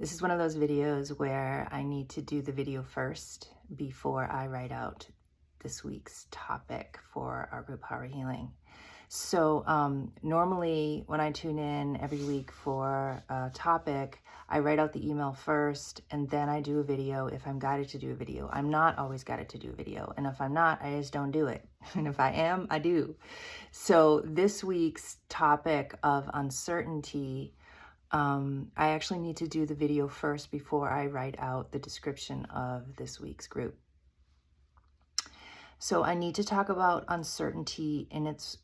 This is one of those videos where I need to do the video first before I write out this week's topic for our Group Power Healing. So normally when I tune in every week for a topic, I write out the email first and then I do a video if I'm guided to do a video. I'm not always guided to do a video. And if I'm not, I just don't do it. And if I am, I do. So this week's topic of uncertainty, I actually need to do the video first before I write out the description of this week's group. So I need to talk about uncertainty in its,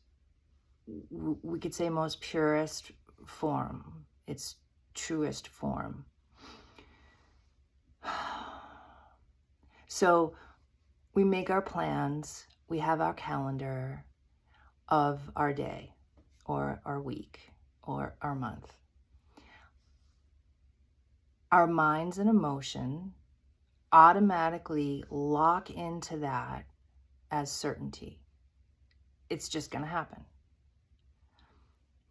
we could say, most purest form, its truest form. So we make our plans, we have our calendar of our day or our week or our month. Our minds and emotion automatically lock into that as certainty. It's just going to happen.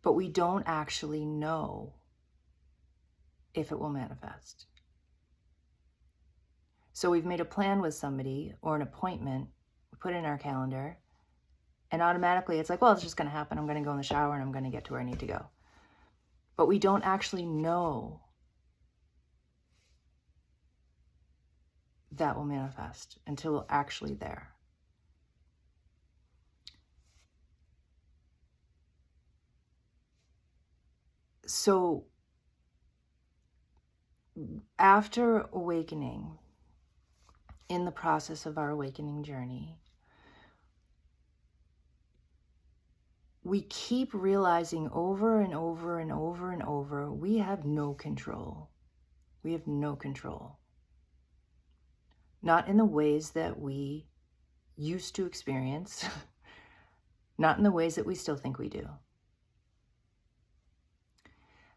But we don't actually know if it will manifest. So we've made a plan with somebody or an appointment, we put it in our calendar, and automatically it's like, well, it's just going to happen. I'm going to go in the shower and I'm going to get to where I need to go. But we don't actually know that will manifest until we're actually there. So after awakening, in the process of our awakening journey, we keep realizing over and over and over and over, we have no control. We have no control. Not in the ways that we used to experience, not in the ways that we still think we do.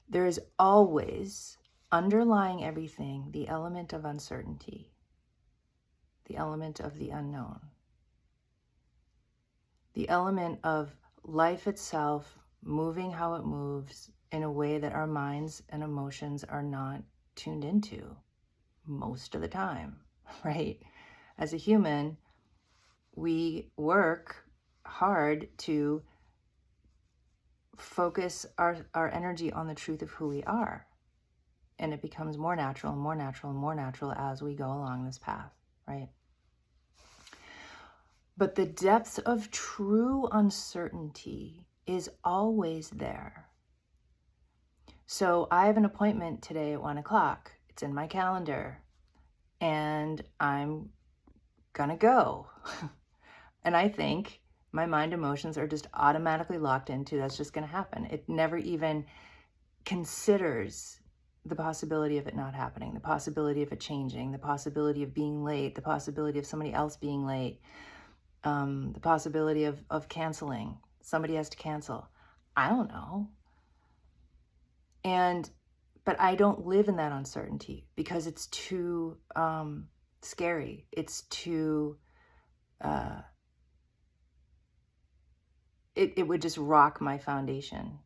There is always, underlying everything, the element of uncertainty, the element of the unknown, the element of life itself moving how it moves in a way that our minds and emotions are not tuned into most of the time, right? As a human, we work hard to focus our energy on the truth of who we are. And it becomes more natural and more natural and more natural as we go along this path, right? But the depth of true uncertainty is always there. So I have an appointment today at 1 o'clock. It's in my calendar. And I'm gonna go. And I think my mind emotions are just automatically locked into that's just gonna happen. It never even considers the possibility of it not happening, the possibility of it changing, the possibility of being late, the possibility of somebody else being late, the possibility of canceling. Somebody has to cancel. I don't know. But I don't live in that uncertainty because it's too scary. It's too, it would just rock my foundation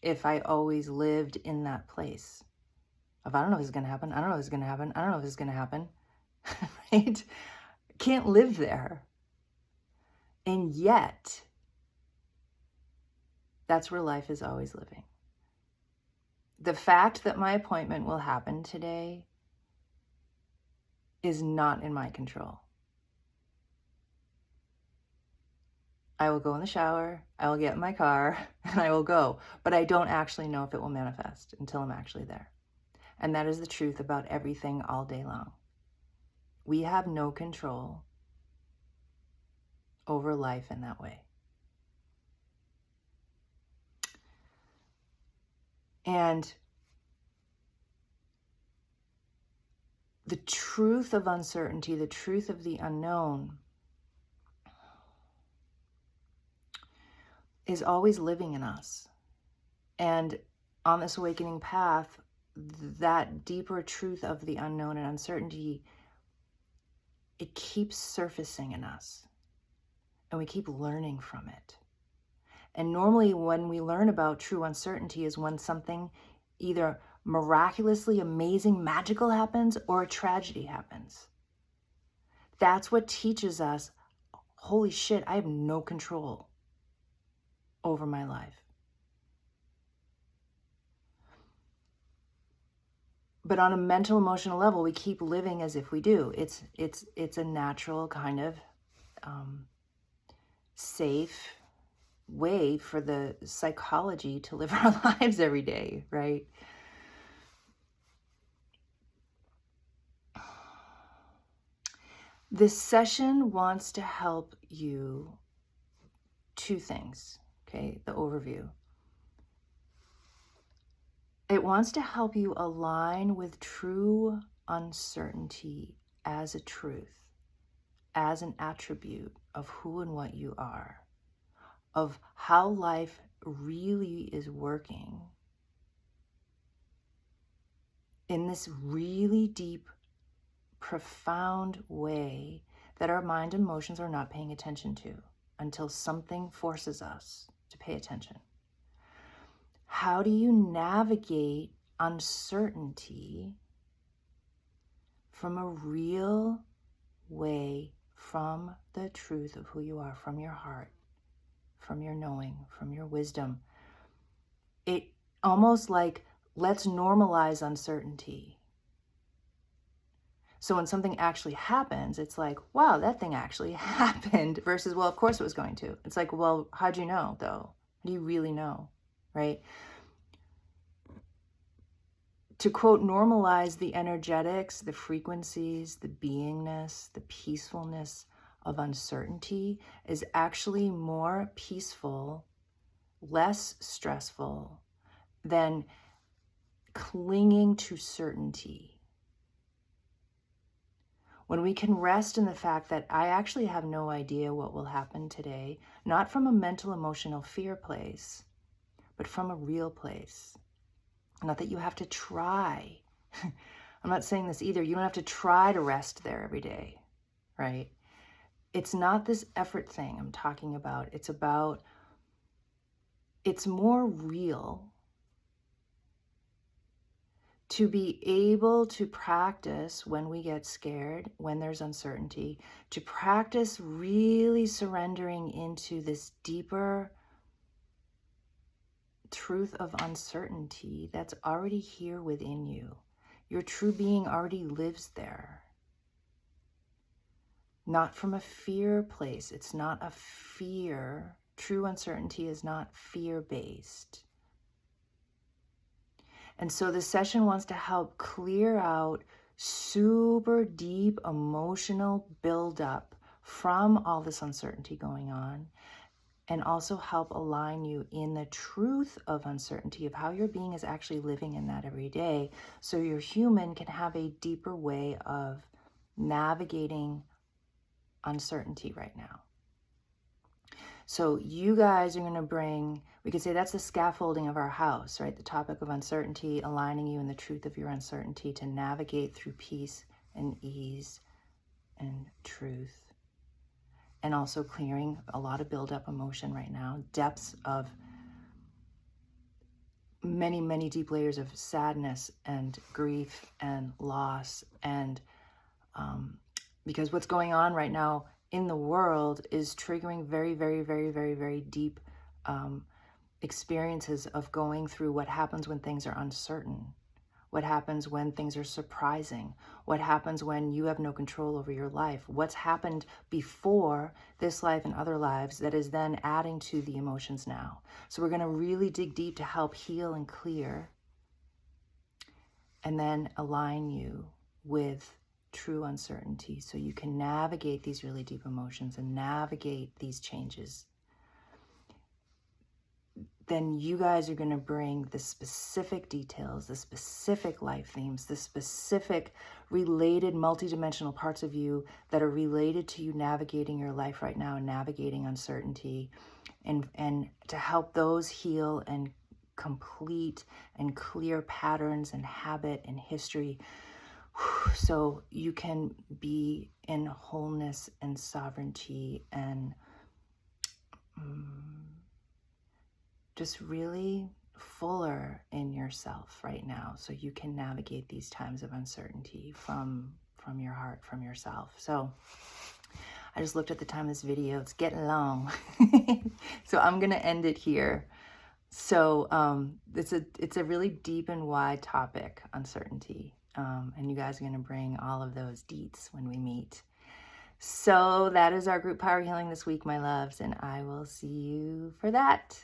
if I always lived in that place of, I don't know if it's going to happen. I don't know if it's going to happen. I don't know if it's going to happen. Right? Can't live there. And yet, that's where life is always living. The fact that my appointment will happen today is not in my control. I will go in the shower, I will get in my car, and I will go. But I don't actually know if it will manifest until I'm actually there. And that is the truth about everything all day long. We have no control over life in that way. And the truth of uncertainty, the truth of the unknown, is always living in us. And on this awakening path, that deeper truth of the unknown and uncertainty, it keeps surfacing in us. And we keep learning from it. And normally when we learn about true uncertainty is when something either miraculously amazing, magical happens, or a tragedy happens. That's what teaches us, holy shit, I have no control over my life. But on a mental, emotional level, we keep living as if we do. It's a natural kind of safe way for the psychology to live our lives every day, right? This session wants to help you two things, okay? The overview. It wants to help you align with true uncertainty as a truth, as an attribute of who and what you are, of how life really is working in this really deep, profound way that our mind and emotions are not paying attention to until something forces us to pay attention. How do you navigate uncertainty from a real way, from the truth of who you are, from your heart, from your knowing, from your wisdom? It almost like, let's normalize uncertainty. So when something actually happens, it's like, wow, that thing actually happened, versus, well, of course it was going to. It's like, well, how'd you know, though? How do you really know, right? To quote, normalize the energetics, the frequencies, the beingness, the peacefulness of uncertainty is actually more peaceful, less stressful than clinging to certainty. When we can rest in the fact that I actually have no idea what will happen today, not from a mental, emotional fear place, but from a real place. Not that you have to try. I'm not saying this either. You don't have to try to rest there every day, right? It's not this effort thing I'm talking about. It's more real to be able to practice when we get scared, when there's uncertainty, to practice really surrendering into this deeper truth of uncertainty that's already here within you. Your true being already lives there. Not from a fear place. It's not a fear. True uncertainty is not fear-based. And so this session wants to help clear out super deep emotional buildup from all this uncertainty going on, and also help align you in the truth of uncertainty, of how your being is actually living in that every day, so your human can have a deeper way of navigating uncertainty right now. So you guys are going to bring, we could say that's the scaffolding of our house, right? The topic of uncertainty, aligning you in the truth of your uncertainty to navigate through peace and ease and truth. And also clearing a lot of buildup emotion right now, depths of many, many deep layers of sadness and grief and loss. And because what's going on right now in the world is triggering very, very, very, very, very deep experiences of going through what happens when things are uncertain. What happens when things are surprising? What happens when you have no control over your life? What's happened before this life and other lives that is then adding to the emotions now? So we're going to really dig deep to help heal and clear, and then align you with true uncertainty so you can navigate these really deep emotions and navigate these changes. Then you guys are going to bring the specific details, the specific life themes, the specific related multidimensional parts of you that are related to you navigating your life right now and navigating uncertainty, and to help those heal and complete and clear patterns and habit and history, so you can be in wholeness and sovereignty and just really fuller in yourself right now so you can navigate these times of uncertainty from your heart, from yourself. So I just looked at the time of this video. It's getting long. So I'm going to end it here. So it's a really deep and wide topic, uncertainty. And you guys are going to bring all of those deets when we meet. So that is our group power healing this week, my loves, and I will see you for that.